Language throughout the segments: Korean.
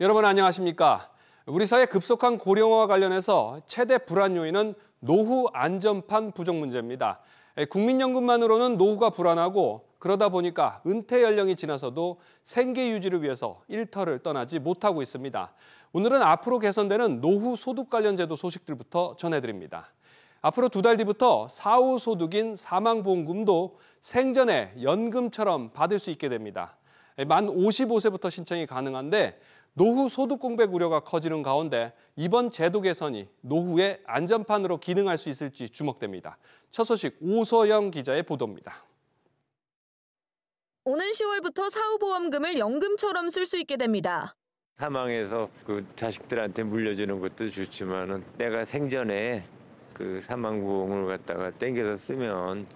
여러분 안녕하십니까? 우리 사회 급속한 고령화와 관련해서 최대 불안 요인은 노후 안전판 부족 문제입니다. 국민연금만으로는 노후가 불안하고 그러다 보니까 은퇴 연령이 지나서도 생계 유지를 위해서 일터를 떠나지 못하고 있습니다. 오늘은 앞으로 개선되는 노후 소득 관련 제도 소식들부터 전해드립니다. 앞으로 2달 뒤부터 사후 소득인 사망보험금도 생전에 연금처럼 받을 수 있게 됩니다. 만 55세부터 신청이 가능한데 노후 소득 공백 우려가 커지는 가운데 이번 제도 개선이 노후의 안전판으로 기능할 수 있을지 주목됩니다. 첫 소식 오서영 기자의 보도입니다. 오는 10월부터 사후보험금을 연금처럼 쓸 수 있게 됩니다. 사망해서 그 자식들한테 물려주는 것도 좋지만은 내가 생전에 그 사망보험을 갖다가 땡겨서 쓰면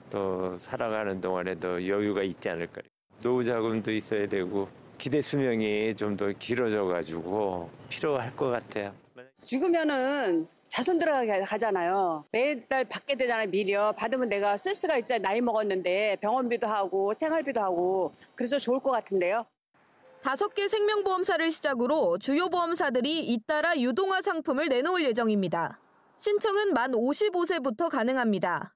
더 살아가는 동안에 더 여유가 있지 않을까. 노후 자금도 있어야 되고 기대 수명이 좀 더 길어져가지고 필요할 것 같아요. 죽으면은 자손 들어가잖아요. 매달 받게 되잖아요. 미려 받으면 내가 쓸 수가 있잖아요. 나이 먹었는데 병원비도 하고 생활비도 하고 그래서 좋을 것 같은데요. 5개 생명보험사를 시작으로 주요 보험사들이 잇따라 유동화 상품을 내놓을 예정입니다. 신청은 만 55세부터 가능합니다.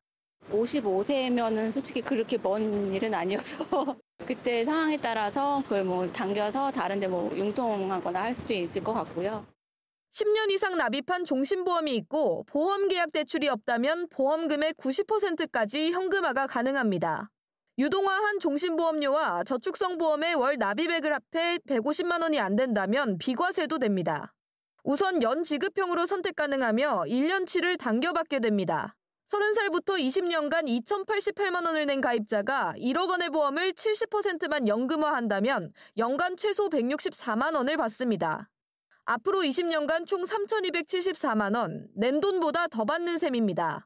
55세면은 솔직히 그렇게 먼 일은 아니어서 그때 상황에 따라서 그걸 뭐 당겨서 다른 데 뭐 융통하거나 할 수도 있을 것 같고요. 10년 이상 납입한 종신보험이 있고 보험계약 대출이 없다면 보험금의 90%까지 현금화가 가능합니다. 유동화한 종신보험료와 저축성보험의 월 납입액을 합해 150만 원이 안 된다면 비과세도 됩니다. 우선 연지급형으로 선택 가능하며 1년치를 당겨받게 됩니다. 30살부터 20년간 2,088만 원을 낸 가입자가 1억 원의 보험을 70%만 연금화한다면 연간 최소 164만 원을 받습니다. 앞으로 20년간 총 3,274만 원, 낸 돈보다 더 받는 셈입니다.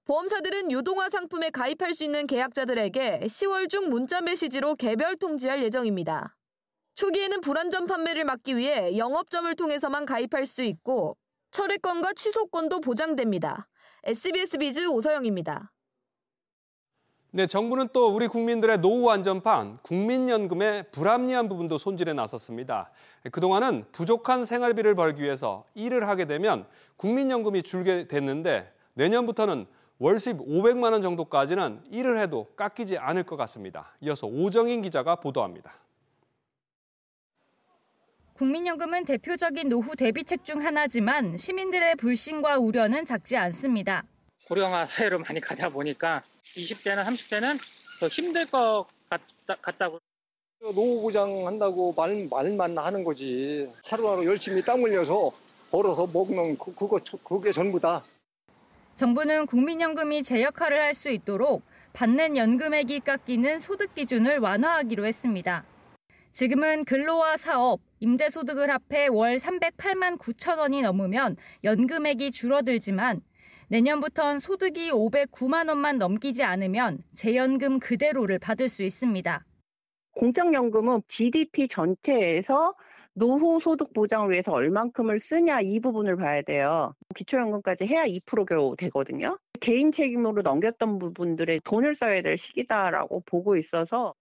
보험사들은 유동화 상품에 가입할 수 있는 계약자들에게 10월 중 문자 메시지로 개별 통지할 예정입니다. 초기에는 불안전 판매를 막기 위해 영업점을 통해서만 가입할 수 있고 철회권과 취소권도 보장됩니다. SBS 비즈 오서영입니다. 네, 정부는 또 우리 국민들의 노후 안전판, 국민연금의 불합리한 부분도 손질해 나섰습니다. 그동안은 부족한 생활비를 벌기 위해서 일을 하게 되면 국민연금이 줄게 됐는데 내년부터는 월십 500만 원 정도까지는 일을 해도 깎이지 않을 것 같습니다. 이어서 오정인 기자가 보도합니다. 국민연금은 대표적인 노후 대비책 중 하나지만 시민들의 불신과 우려는 작지 않습니다. 고령화 사회로 많이 가다 보니까 20대나 30대는 더 힘들 것 같다고. 노후 보장한다고 말만 하는 거지. 하루하루 열심히 땀 흘려서 벌어서 먹는 그게 전부다. 정부는 국민연금이 제 역할을 할 수 있도록 받는 연금액이 깎이는 소득 기준을 완화하기로 했습니다. 지금은 근로와 사업, 임대소득을 합해 월 308만 9천 원이 넘으면 연금액이 줄어들지만 내년부턴 소득이 509만 원만 넘기지 않으면 재연금 그대로를 받을 수 있습니다. 공적연금은 GDP 전체에서 노후 소득 보장을 위해서 얼만큼을 쓰냐 이 부분을 봐야 돼요. 기초연금까지 해야 2% 겨우 되거든요. 개인 책임으로 넘겼던 부분들에 돈을 써야 될 시기다라고 보고 있어서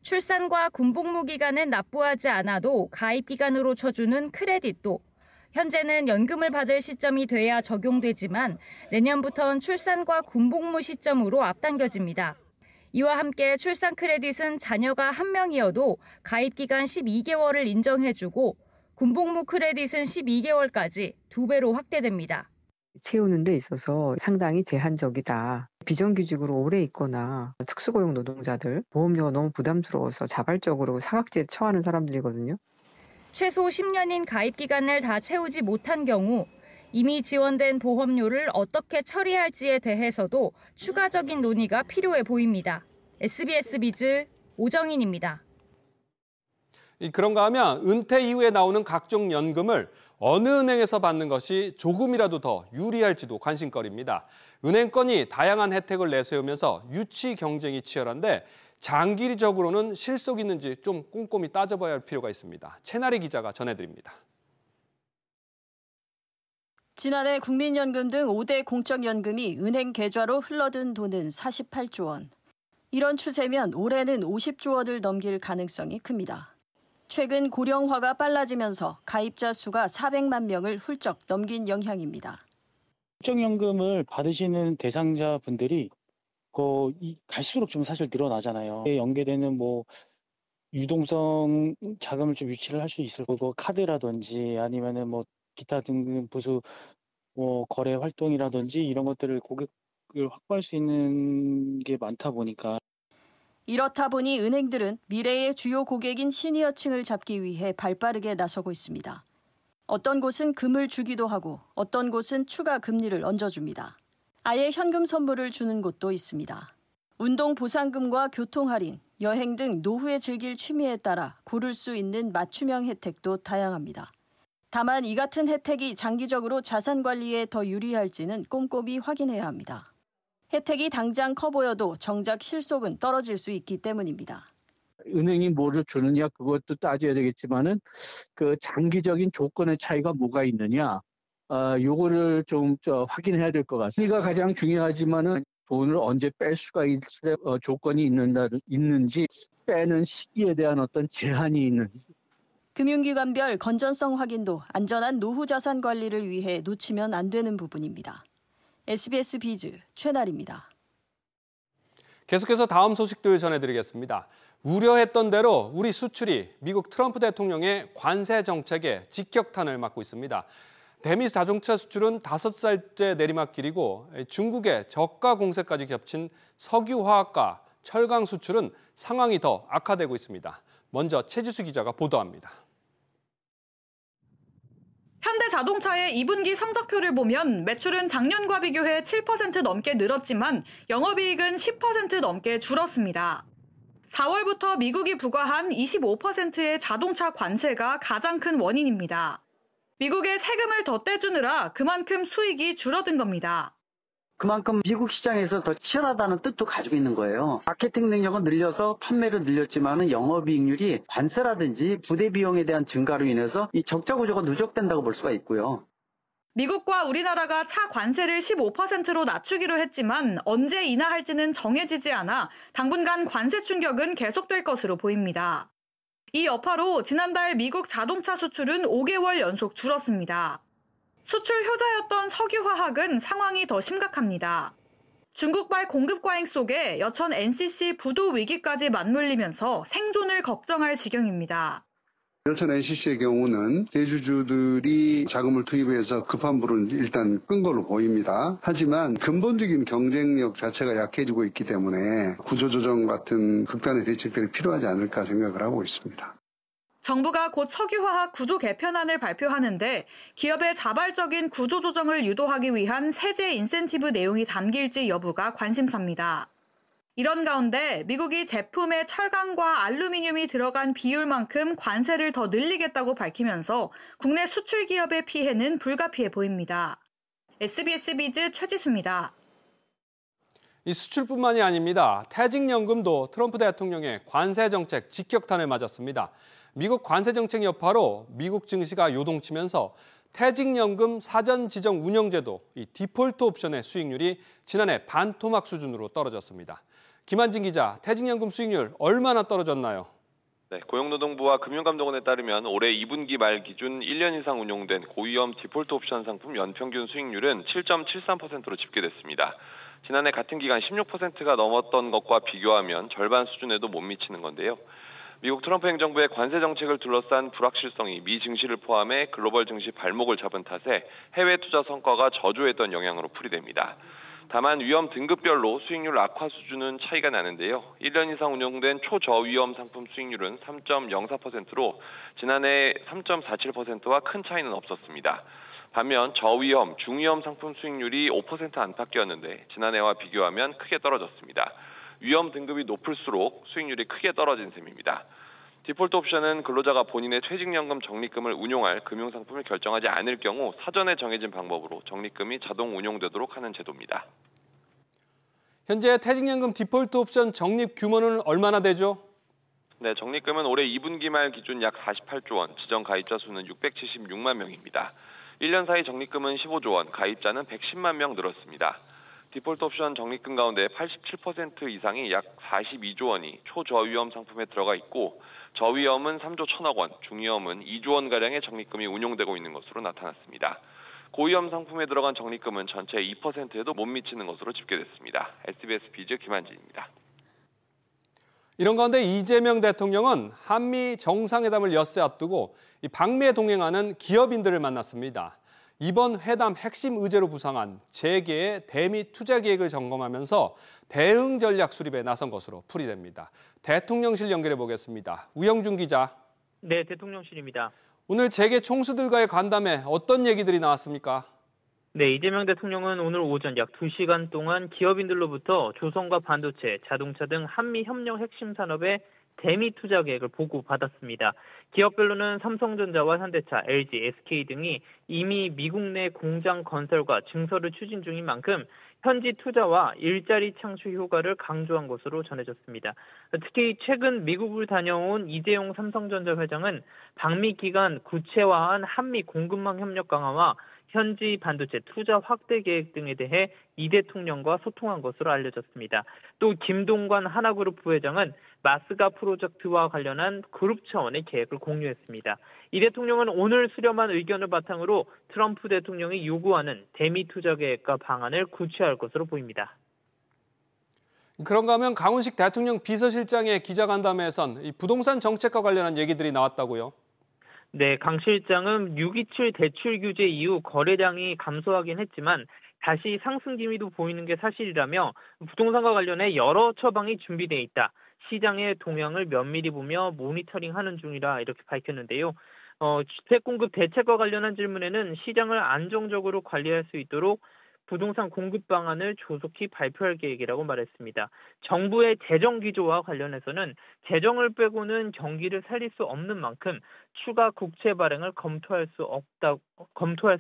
출산과 군복무 기간엔 납부하지 않아도 가입 기간으로 쳐주는 크레딧도 현재는 연금을 받을 시점이 돼야 적용되지만 내년부턴 출산과 군복무 시점으로 앞당겨집니다. 이와 함께 출산 크레딧은 자녀가 1명이어도 가입 기간 12개월을 인정해주고 군복무 크레딧은 12개월까지 2배로 확대됩니다. 채우는 데 있어서 상당히 제한적이다. 비정규직으로 오래 있거나 특수고용 노동자들, 보험료가 너무 부담스러워서 자발적으로 사각지대에 처하는 사람들이거든요. 최소 10년인 가입 기간을 다 채우지 못한 경우 이미 지원된 보험료를 어떻게 처리할지에 대해서도 추가적인 논의가 필요해 보입니다. SBS 비즈 오정인입니다. 그런가 하면 은퇴 이후에 나오는 각종 연금을 어느 은행에서 받는 것이 조금이라도 더 유리할지도 관심거리입니다. 은행권이 다양한 혜택을 내세우면서 유치 경쟁이 치열한데 장기적으로는 실속 있는지 좀 꼼꼼히 따져봐야 할 필요가 있습니다. 채나리 기자가 전해드립니다. 지난해 국민연금 등 5대 공적연금이 은행 계좌로 흘러든 돈은 48조 원. 이런 추세면 올해는 50조 원을 넘길 가능성이 큽니다. 최근 고령화가 빨라지면서 가입자 수가 400만 명을 훌쩍 넘긴 영향입니다. 국정연금을 받으시는 대상자분들이 갈수록 좀 사실 늘어나잖아요. 연계되는 유동성 자금을 좀 유치를 할 수 있을 거고, 카드라든지 아니면은 기타 등등 부수 거래 활동이라든지 이런 것들을 고객을 확보할 수 있는 게 많다 보니까. 이렇다 보니 은행들은 미래의 주요 고객인 시니어층을 잡기 위해 발빠르게 나서고 있습니다. 어떤 곳은 금을 주기도 하고 어떤 곳은 추가 금리를 얹어줍니다. 아예 현금 선물을 주는 곳도 있습니다. 운동 보상금과 교통 할인, 여행 등 노후에 즐길 취미에 따라 고를 수 있는 맞춤형 혜택도 다양합니다. 다만 이 같은 혜택이 장기적으로 자산 관리에 더 유리할지는 꼼꼼히 확인해야 합니다. 혜택이 당장 커 보여도 정작 실속은 떨어질 수 있기 때문입니다. 은행이 뭐를 주느냐 그것도 따져야 되겠지만은 그 장기적인 조건의 차이가 뭐가 있느냐, 요거를 좀 확인해야 될 것 같습니다. 이가 가장 중요하지만은 돈을 언제 뺄 수가 있을 조건이 있는지, 빼는 시기에 대한 어떤 제한이 있는지. 금융기관별 건전성 확인도 안전한 노후 자산 관리를 위해 놓치면 안 되는 부분입니다. SBS 비즈 최나리입니다. 계속해서 다음 소식들 전해드리겠습니다. 우려했던 대로 우리 수출이 미국 트럼프 대통령의 관세 정책에 직격탄을 맞고 있습니다. 대미 자동차 수출은 5살째 내리막길이고 중국의 저가 공세까지 겹친 석유화학과 철강 수출은 상황이 더 악화되고 있습니다. 먼저 최지수 기자가 보도합니다. 현대자동차의 2분기 성적표를 보면 매출은 작년과 비교해 7% 넘게 늘었지만 영업이익은 10% 넘게 줄었습니다. 4월부터 미국이 부과한 25%의 자동차 관세가 가장 큰 원인입니다. 미국에 세금을 더 떼주느라 그만큼 수익이 줄어든 겁니다. 그만큼 미국 시장에서 더 치열하다는 뜻도 가지고 있는 거예요. 마케팅 능력은 늘려서 판매를 늘렸지만 영업이익률이 관세라든지 부대 비용에 대한 증가로 인해서 이 적자 구조가 누적된다고 볼 수가 있고요. 미국과 우리나라가 차 관세를 15%로 낮추기로 했지만 언제 인하할지는 정해지지 않아 당분간 관세 충격은 계속될 것으로 보입니다. 이 여파로 지난달 미국 자동차 수출은 5개월 연속 줄었습니다. 수출 효자였던 석유화학은 상황이 더 심각합니다. 중국발 공급 과잉 속에 여천 NCC 부도 위기까지 맞물리면서 생존을 걱정할 지경입니다. 여천 NCC의 경우는 대주주들이 자금을 투입해서 급한 불은 일단 끈 걸로 보입니다. 하지만 근본적인 경쟁력 자체가 약해지고 있기 때문에 구조조정 같은 극단의 대책들이 필요하지 않을까 생각을 하고 있습니다. 정부가 곧 석유화학 구조 개편안을 발표하는데 기업의 자발적인 구조 조정을 유도하기 위한 세제 인센티브 내용이 담길지 여부가 관심사입니다. 이런 가운데 미국이 제품에 철강과 알루미늄이 들어간 비율만큼 관세를 더 늘리겠다고 밝히면서 국내 수출 기업의 피해는 불가피해 보입니다. SBS 비즈 최지수입니다. 이 수출뿐만이 아닙니다. 퇴직연금도 트럼프 대통령의 관세 정책 직격탄을 맞았습니다. 미국 관세 정책 여파로 미국 증시가 요동치면서 퇴직연금 사전 지정 운영제도 이 디폴트 옵션의 수익률이 지난해 반토막 수준으로 떨어졌습니다. 김한진 기자, 퇴직연금 수익률 얼마나 떨어졌나요? 네, 고용노동부와 금융감독원에 따르면 올해 2분기 말 기준 1년 이상 운용된 고위험 디폴트 옵션 상품 연평균 수익률은 7.73%로 집계됐습니다. 지난해 같은 기간 16%가 넘었던 것과 비교하면 절반 수준에도 못 미치는 건데요. 미국 트럼프 행정부의 관세 정책을 둘러싼 불확실성이 미 증시를 포함해 글로벌 증시 발목을 잡은 탓에 해외 투자 성과가 저조했던 영향으로 풀이됩니다. 다만 위험 등급별로 수익률 악화 수준은 차이가 나는데요. 1년 이상 운용된 초저위험 상품 수익률은 3.04%로 지난해 3.47%와 큰 차이는 없었습니다. 반면 저위험, 중위험 상품 수익률이 5% 안팎이었는데 지난해와 비교하면 크게 떨어졌습니다. 위험 등급이 높을수록 수익률이 크게 떨어진 셈입니다. 디폴트 옵션은 근로자가 본인의 퇴직연금 적립금을 운용할 금융상품을 결정하지 않을 경우 사전에 정해진 방법으로 적립금이 자동 운용되도록 하는 제도입니다. 현재 퇴직연금 디폴트 옵션 적립 규모는 얼마나 되죠? 네, 적립금은 올해 2분기 말 기준 약 48조 원, 지정 가입자 수는 676만 명입니다. 1년 사이 적립금은 15조 원, 가입자는 110만 명 늘었습니다. 디폴트 옵션 적립금 가운데 87% 이상이 약 42조 원이 초저위험 상품에 들어가 있고 저위험은 3조 1천억 원, 중위험은 2조 원가량의 적립금이 운용되고 있는 것으로 나타났습니다. 고위험 상품에 들어간 적립금은 전체의 2%에도 못 미치는 것으로 집계됐습니다. SBS 비즈 김한진입니다. 이런 가운데 이재명 대통령은 한미 정상회담을 엿새 앞두고 방미에 동행하는 기업인들을 만났습니다. 이번 회담 핵심 의제로 부상한 재계의 대미 투자 계획을 점검하면서 대응 전략 수립에 나선 것으로 풀이됩니다. 대통령실 연결해 보겠습니다. 우영준 기자. 네, 대통령실입니다. 오늘 재계 총수들과의 간담회 어떤 얘기들이 나왔습니까? 네, 이재명 대통령은 오늘 오전 약 2시간 동안 기업인들로부터 조선과 반도체, 자동차 등 한미 협력 핵심 산업의 대미 투자 계획을 보고받았습니다. 기업별로는 삼성전자와 현대차, LG, SK 등이 이미 미국 내 공장 건설과 증설을 추진 중인 만큼 현지 투자와 일자리 창출 효과를 강조한 것으로 전해졌습니다. 특히 최근 미국을 다녀온 이재용 삼성전자 회장은 방미 기간 구체화한 한미 공급망 협력 강화와 현지 반도체 투자 확대 계획 등에 대해 이 대통령과 소통한 것으로 알려졌습니다. 또 김동관 하나그룹 부회장은 마스가 프로젝트와 관련한 그룹 차원의 계획을 공유했습니다. 이 대통령은 오늘 수렴한 의견을 바탕으로 트럼프 대통령이 요구하는 대미 투자 계획과 방안을 구체화할 것으로 보입니다. 그런가 하면 강훈식 대통령 비서실장의 기자간담회에선 이 부동산 정책과 관련한 얘기들이 나왔다고요? 네, 강 실장은 6.27 대출 규제 이후 거래량이 감소하긴 했지만 다시 상승 기미도 보이는 게 사실이라며 부동산과 관련해 여러 처방이 준비돼 있다. 시장의 동향을 면밀히 보며 모니터링하는 중이라 이렇게 밝혔는데요. 주택 공급 대책과 관련한 질문에는 시장을 안정적으로 관리할 수 있도록 부동산 공급 방안을 조속히 발표할 계획이라고 말했습니다. 정부의 재정 기조와 관련해서는 재정을 빼고는 경기를 살릴 수 없는 만큼 추가 국채 발행을 검토할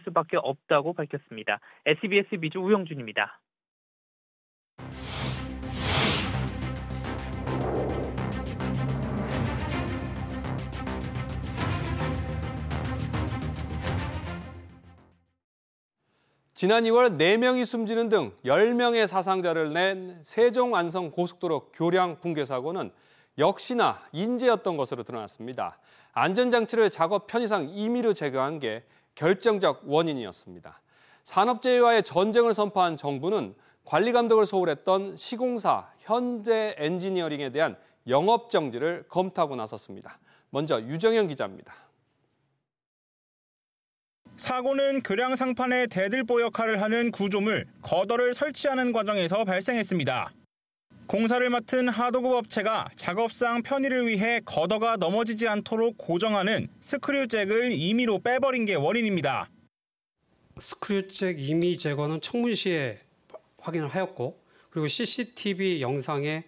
수밖에 없다고 밝혔습니다. SBS 비즈 우영준입니다. 지난 2월 4명이 숨지는 등 10명의 사상자를 낸 세종-안성-고속도로 교량 붕괴 사고는 역시나 인재였던 것으로 드러났습니다. 안전장치를 작업 편의상 임의로 제거한 게 결정적 원인이었습니다. 산업재해와의 전쟁을 선포한 정부는 관리감독을 소홀했던 시공사 현대엔지니어링에 대한 영업정지를 검토하고 나섰습니다. 먼저 유정현 기자입니다. 사고는 교량 상판에 대들보 역할을 하는 구조물 거더를 설치하는 과정에서 발생했습니다. 공사를 맡은 하도급 업체가 작업상 편의를 위해 거더가 넘어지지 않도록 고정하는 스크류잭을 임의로 빼버린 게 원인입니다. 스크류잭 임의 제거는 청문 시에 확인을 하였고 그리고 CCTV 영상에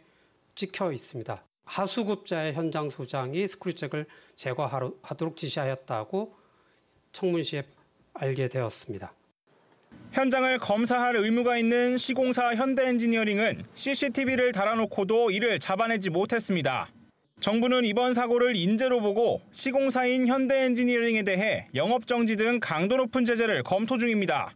찍혀 있습니다. 하수급자의 현장 소장이 스크류잭을 제거하도록 지시하였다고 청문 시에 알게 되었습니다. 현장을 검사할 의무가 있는 시공사 현대엔지니어링은 CCTV를 달아놓고도 이를 잡아내지 못했습니다. 정부는 이번 사고를 인재로 보고 시공사인 현대엔지니어링에 대해 영업정지 등 강도 높은 제재를 검토 중입니다.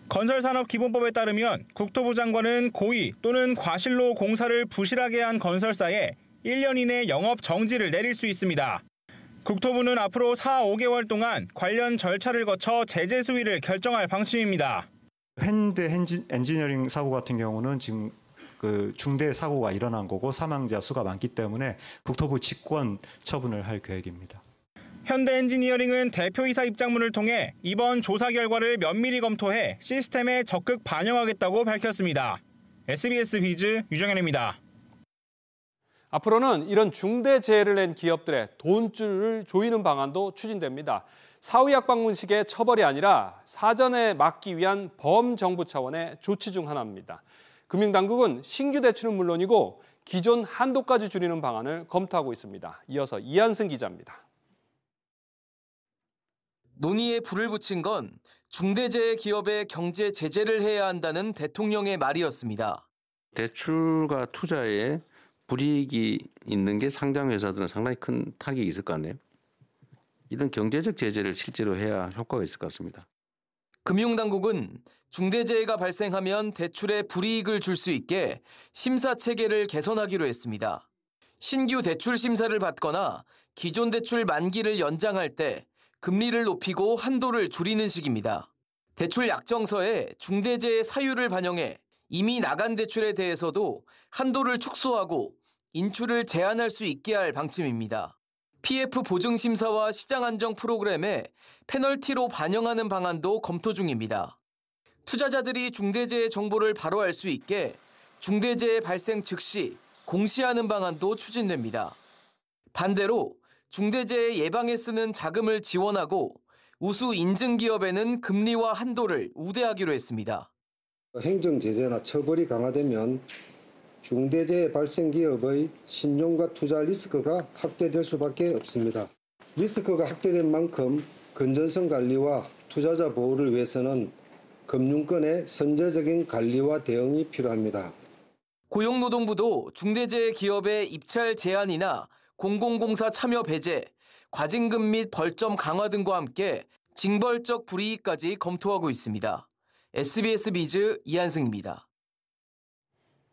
건설산업기본법에 따르면 국토부 장관은 고의 또는 과실로 공사를 부실하게 한 건설사에 1년 이내 영업정지를 내릴 수 있습니다. 국토부는 앞으로 4-5개월 동안 관련 절차를 거쳐 제재 수위를 결정할 방침입니다. 현대 엔지니어링 사고 같은 경우는 지금 중대 사고가 일어난 거고 사망자 수가 많기 때문에 국토부 직권 처분을 할 계획입니다. 현대엔지니어링은 대표이사 입장문을 통해 이번 조사 결과를 면밀히 검토해 시스템에 적극 반영하겠다고 밝혔습니다. SBS 비즈 유정현입니다. 앞으로는 이런 중대 재해를 낸 기업들의 돈줄을 조이는 방안도 추진됩니다. 사후약 방문식의 처벌이 아니라 사전에 막기 위한 범정부 차원의 조치 중 하나입니다. 금융당국은 신규 대출은 물론이고 기존 한도까지 줄이는 방안을 검토하고 있습니다. 이어서 이한승 기자입니다. 논의에 불을 붙인 건 중대재해 기업에 경제 제재를 해야 한다는 대통령의 말이었습니다. 대출과 투자에 불이익이 있는 게 상장 회사들은 상당히 큰 타격이 있을 거 아니에요. 이런 경제적 제재를 실제로 해야 효과가 있을 것 같습니다. 금융당국은 중대재해가 발생하면 대출에 불이익을 줄 수 있게 심사 체계를 개선하기로 했습니다. 신규 대출 심사를 받거나 기존 대출 만기를 연장할 때 금리를 높이고 한도를 줄이는 식입니다. 대출 약정서에 중대재해 사유를 반영해 이미 나간 대출에 대해서도 한도를 축소하고 인출을 제한할 수 있게 할 방침입니다. PF 보증 심사와 시장 안정 프로그램에 페널티로 반영하는 방안도 검토 중입니다. 투자자들이 중대재해 정보를 바로 알 수 있게 중대재해 발생 즉시 공시하는 방안도 추진됩니다. 반대로 중대재해 예방에 쓰는 자금을 지원하고 우수 인증 기업에는 금리와 한도를 우대하기로 했습니다. 행정 제재나 처벌이 강화되면 중대재해 발생 기업의 신용과 투자 리스크가 확대될 수밖에 없습니다. 리스크가 확대된 만큼 건전성 관리와 투자자 보호를 위해서는 금융권의 선제적인 관리와 대응이 필요합니다. 고용노동부도 중대재해 기업의 입찰 제한이나 공공공사 참여 배제, 과징금 및 벌점 강화 등과 함께 징벌적 불이익까지 검토하고 있습니다. SBS 비즈 이한승입니다.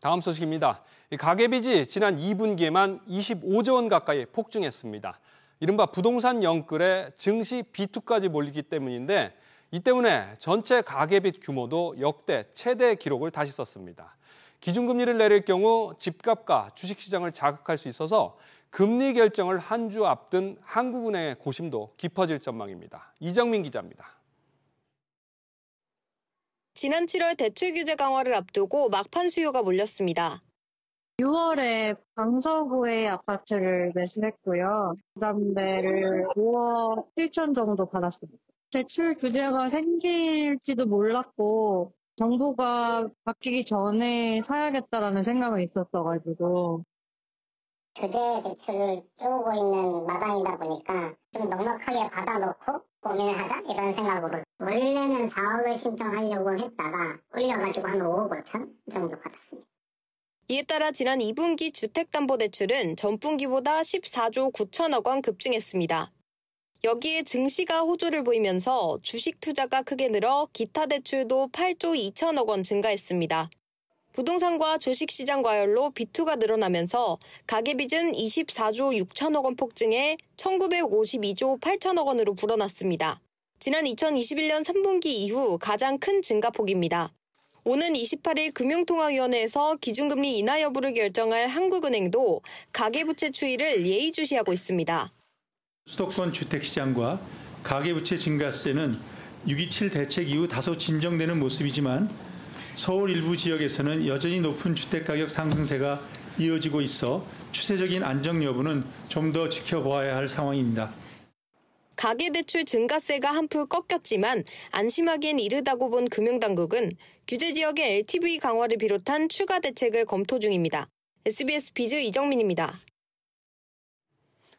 다음 소식입니다. 가계빚이 지난 2분기에만 25조 원 가까이 폭증했습니다. 이른바 부동산 영끌에 증시 비투까지 몰리기 때문인데 이 때문에 전체 가계빚 규모도 역대 최대 기록을 다시 썼습니다. 기준금리를 내릴 경우 집값과 주식시장을 자극할 수 있어서 금리 결정을 한 주 앞둔 한국은행의 고심도 깊어질 전망입니다. 이정민 기자입니다. 지난 7월 대출 규제 강화를 앞두고 막판 수요가 몰렸습니다. 6월에 강서구의 아파트를 매수했고요. 부담대를 5억 7천 정도 받았습니다. 대출 규제가 생길지도 몰랐고 정부가 바뀌기 전에 사야겠다라는 생각은 있었어가지고. 규제 대출을 쪼고 있는 마당이다 보니까 좀 넉넉하게 받아놓고 고민을 하자 이런 생각으로 원래는 4억을 신청하려고 했다가 올려가지고 한 5억 5천 정도 받았습니다. 이에 따라 지난 2분기 주택담보대출은 전분기보다 14조 9천억 원 급증했습니다. 여기에 증시가 호조를 보이면서 주식 투자가 크게 늘어 기타 대출도 8조 2천억 원 증가했습니다. 부동산과 주식시장 과열로 비투가 늘어나면서 가계빚은 24조 6천억 원 폭증해 1952조 8천억 원으로 불어났습니다. 지난 2021년 3분기 이후 가장 큰 증가폭입니다. 오는 28일 금융통화위원회에서 기준금리 인하 여부를 결정할 한국은행도 가계부채 추이를 예의주시하고 있습니다. 수도권 주택시장과 가계부채 증가세는 6.27 대책 이후 다소 진정되는 모습이지만 서울 일부 지역에서는 여전히 높은 주택가격 상승세가 이어지고 있어 추세적인 안정 여부는 좀 더 지켜보아야 할 상황입니다. 가계대출 증가세가 한풀 꺾였지만 안심하기엔 이르다고 본 금융당국은 규제 지역의 LTV 강화를 비롯한 추가 대책을 검토 중입니다. SBS 비즈 이정민입니다.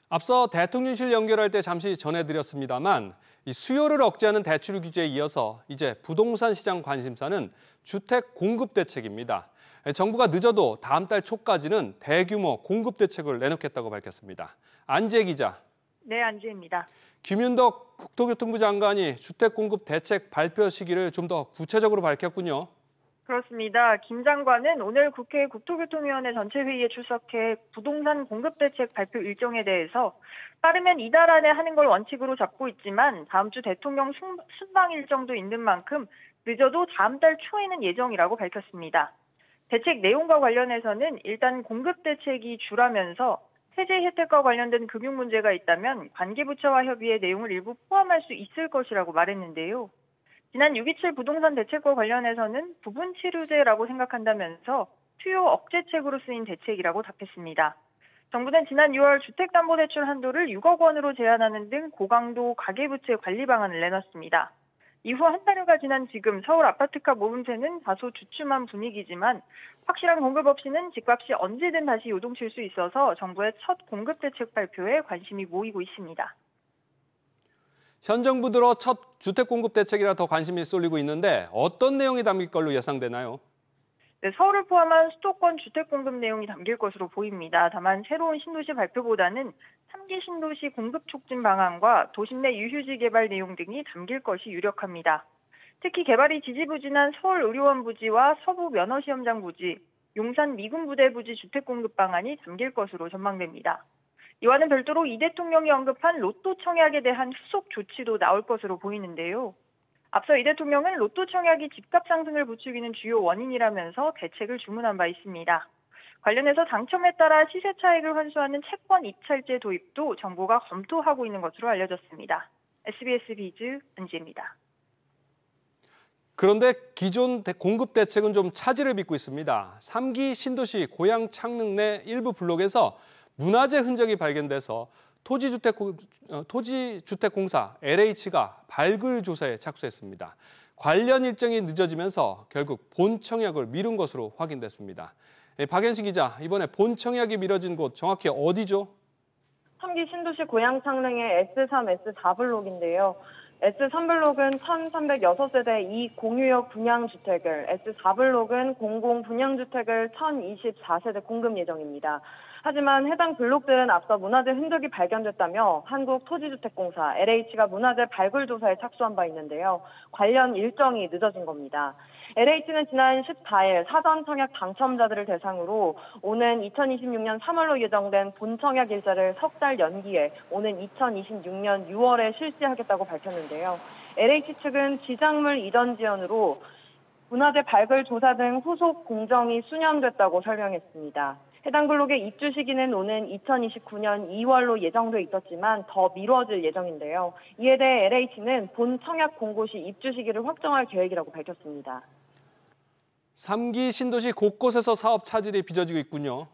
앞서 대통령실 연결할 때 잠시 전해드렸습니다만 이 수요를 억제하는 대출 규제에 이어서 이제 부동산 시장 관심사는 주택 공급 대책입니다. 정부가 늦어도 다음 달 초까지는 대규모 공급 대책을 내놓겠다고 밝혔습니다. 안지혜 기자. 네, 안지혜입니다. 김윤덕 국토교통부 장관이 주택 공급 대책 발표 시기를 좀 더 구체적으로 밝혔군요. 그렇습니다. 김 장관은 오늘 국회 국토교통위원회 전체회의에 출석해 부동산 공급대책 발표 일정에 대해서 빠르면 이달 안에 하는 걸 원칙으로 잡고 있지만 다음 주 대통령 순방 일정도 있는 만큼 늦어도 다음 달 초에는 예정이라고 밝혔습니다. 대책 내용과 관련해서는 일단 공급대책이 주라면서 세제 혜택과 관련된 금융 문제가 있다면 관계부처와 협의해 내용을 일부 포함할 수 있을 것이라고 말했는데요. 지난 6.27 부동산 대책과 관련해서는 부분 치료제라고 생각한다면서 수요 억제책으로 쓰인 대책이라고 답했습니다. 정부는 지난 6월 주택담보대출 한도를 6억 원으로 제한하는 등 고강도 가계부채 관리 방안을 내놨습니다. 이후 한 달여가 지난 지금 서울 아파트값 모금세는 다소 주춤한 분위기지만 확실한 공급 없이는 집값이 언제든 다시 요동칠 수 있어서 정부의 첫 공급대책 발표에 관심이 모이고 있습니다. 현 정부 들어 첫 주택 공급 대책이라 더 관심이 쏠리고 있는데 어떤 내용이 담길 걸로 예상되나요? 네, 서울을 포함한 수도권 주택 공급 내용이 담길 것으로 보입니다. 다만 새로운 신도시 발표보다는 3기 신도시 공급 촉진 방안과 도심 내 유휴지 개발 내용 등이 담길 것이 유력합니다. 특히 개발이 지지부진한 서울 의료원 부지와 서부 면허시험장 부지, 용산 미군 부대 부지 주택 공급 방안이 담길 것으로 전망됩니다. 이와는 별도로 이 대통령이 언급한 로또 청약에 대한 후속 조치도 나올 것으로 보이는데요. 앞서 이 대통령은 로또 청약이 집값 상승을 부추기는 주요 원인이라면서 대책을 주문한 바 있습니다. 관련해서 당첨에 따라 시세 차익을 환수하는 채권 입찰제 도입도 정부가 검토하고 있는 것으로 알려졌습니다. SBS 비즈 은지입니다. 그런데 기존 공급 대책은 좀 차질을 빚고 있습니다. 3기 신도시 고양 창릉 내 일부 블록에서 문화재 흔적이 발견돼서 토지주택공사 LH가 발굴 조사에 착수했습니다. 관련 일정이 늦어지면서 결국 본청약을 미룬 것으로 확인됐습니다. 박연식 기자, 이번에 본청약이 미뤄진 곳 정확히 어디죠? 3기 신도시 고양 창릉의 S3, S4 블록인데요. S3블록은 1,306세대 2공유역 분양주택을, S4블록은 공공 분양주택을 1,024세대 공급 예정입니다. 하지만 해당 블록들은 앞서 문화재 흔적이 발견됐다며 한국토지주택공사 LH가 문화재 발굴 조사에 착수한 바 있는데요. 관련 일정이 늦어진 겁니다. LH는 지난 14일 사전 청약 당첨자들을 대상으로 오는 2026년 3월로 예정된 본청약 일자를 석 달 연기해 오는 2026년 6월에 실시하겠다고 밝혔는데요. LH 측은 지작물 이전 지연으로 문화재 발굴 조사 등 후속 공정이 수년됐다고 설명했습니다. 해당 블록의 입주 시기는 오는 2029년 2월로 예정돼 있었지만 더 미뤄질 예정인데요. 이에 대해 LH는 본 청약 공고 시 입주 시기를 확정할 계획이라고 밝혔습니다. 3기 신도시 곳곳에서 사업 차질이 빚어지고 있군요.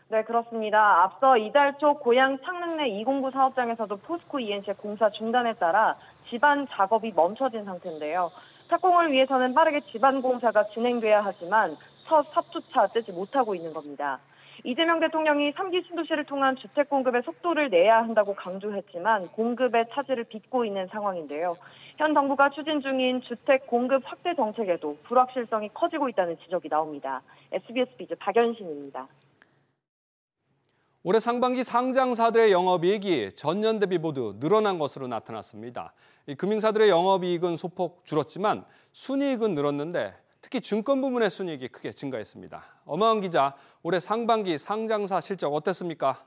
네, 그렇습니다. 앞서 이달 초 고양 창릉 내 209 사업장에서도 포스코 ENC의 공사 중단에 따라 집안 작업이 멈춰진 상태인데요. 착공을 위해서는 빠르게 집안 공사가 진행돼야 하지만 첫 삽투차 뜨지 못하고 있는 겁니다. 이재명 대통령이 3기 신도시를 통한 주택 공급의 속도를 내야 한다고 강조했지만 공급의 차질을 빚고 있는 상황인데요. 현 정부가 추진 중인 주택 공급 확대 정책에도 불확실성이 커지고 있다는 지적이 나옵니다. SBS 비즈 박연신입니다. 올해 상반기 상장사들의 영업이익이 전년 대비 모두 늘어난 것으로 나타났습니다. 이 금융사들의 영업이익은 소폭 줄었지만 순이익은 늘었는데 특히 증권 부문의 순이익이 크게 증가했습니다. 엄하은 기자, 올해 상반기 상장사 실적 어땠습니까?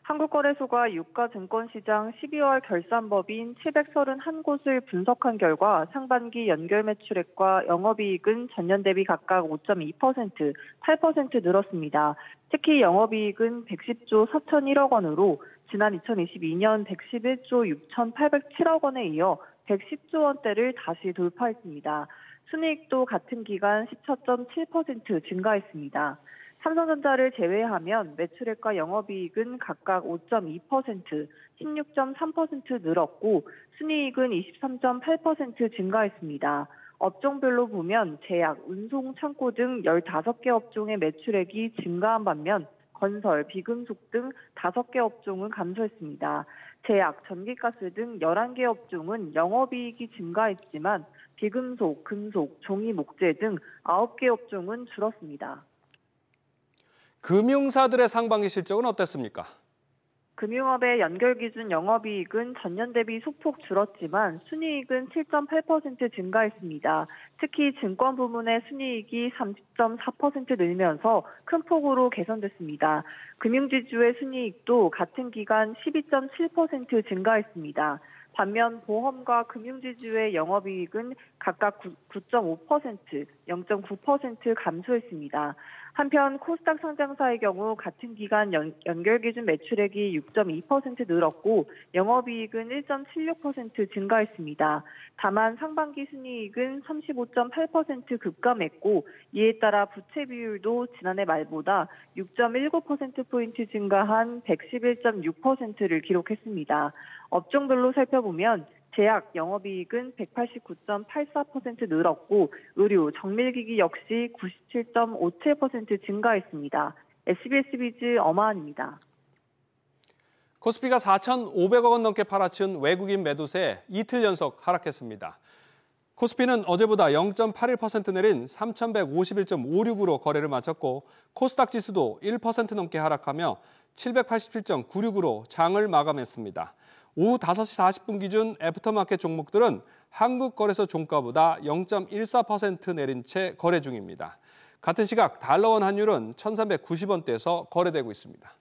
한국거래소가 유가증권시장 12월 결산법인 731곳을 분석한 결과 상반기 연결 매출액과 영업이익은 전년 대비 각각 5.2%, 8% 늘었습니다. 특히 영업이익은 110조 4천일억 원으로 지난 2022년 111조 6,807억 원에 이어 110조 원대를 다시 돌파했습니다. 순이익도 같은 기간 14.7% 증가했습니다. 삼성전자를 제외하면 매출액과 영업이익은 각각 5.2%, 16.3% 늘었고 순이익은 23.8% 증가했습니다. 업종별로 보면 제약, 운송, 창고 등 15개 업종의 매출액이 증가한 반면 건설, 비금속 등 5개 업종은 감소했습니다. 제약, 전기가스 등 11개 업종은 영업이익이 증가했지만 비금속, 금속, 종이, 목재 등 9개 업종은 줄었습니다. 금융사들의 상반기 실적은 어땠습니까? 금융업의 연결기준 영업이익은 전년 대비 소폭 줄었지만 순이익은 7.8% 증가했습니다. 특히 증권 부문의 순이익이 30.4% 늘면서 큰 폭으로 개선됐습니다. 금융지주의 순이익도 같은 기간 12.7% 증가했습니다. 반면 보험과 금융지주의 영업이익은 각각 9.5%, 0.9% 감소했습니다. 한편 코스닥 상장사의 경우 같은 기간 연결기준 매출액이 6.2% 늘었고 영업이익은 1.76% 증가했습니다. 다만 상반기 순이익은 35.8% 급감했고 이에 따라 부채 비율도 지난해 말보다 6.19%포인트 증가한 111.6%를 기록했습니다. 업종별로 살펴보면 제약 영업이익은 189.84% 늘었고 의료, 정밀기기 역시 97.57% 증가했습니다. SBS 비즈 엄하은입니다. 코스피가 4,500억 원 넘게 팔아치운 외국인 매도세 이틀 연속 하락했습니다. 코스피는 어제보다 0.81% 내린 3,151.56으로 거래를 마쳤고 코스닥 지수도 1% 넘게 하락하며 787.96으로 장을 마감했습니다. 오후 5시 40분 기준 애프터마켓 종목들은 한국거래소 종가보다 0.14% 내린 채 거래 중입니다. 같은 시각 달러원 환율은 1,390원대에서 거래되고 있습니다.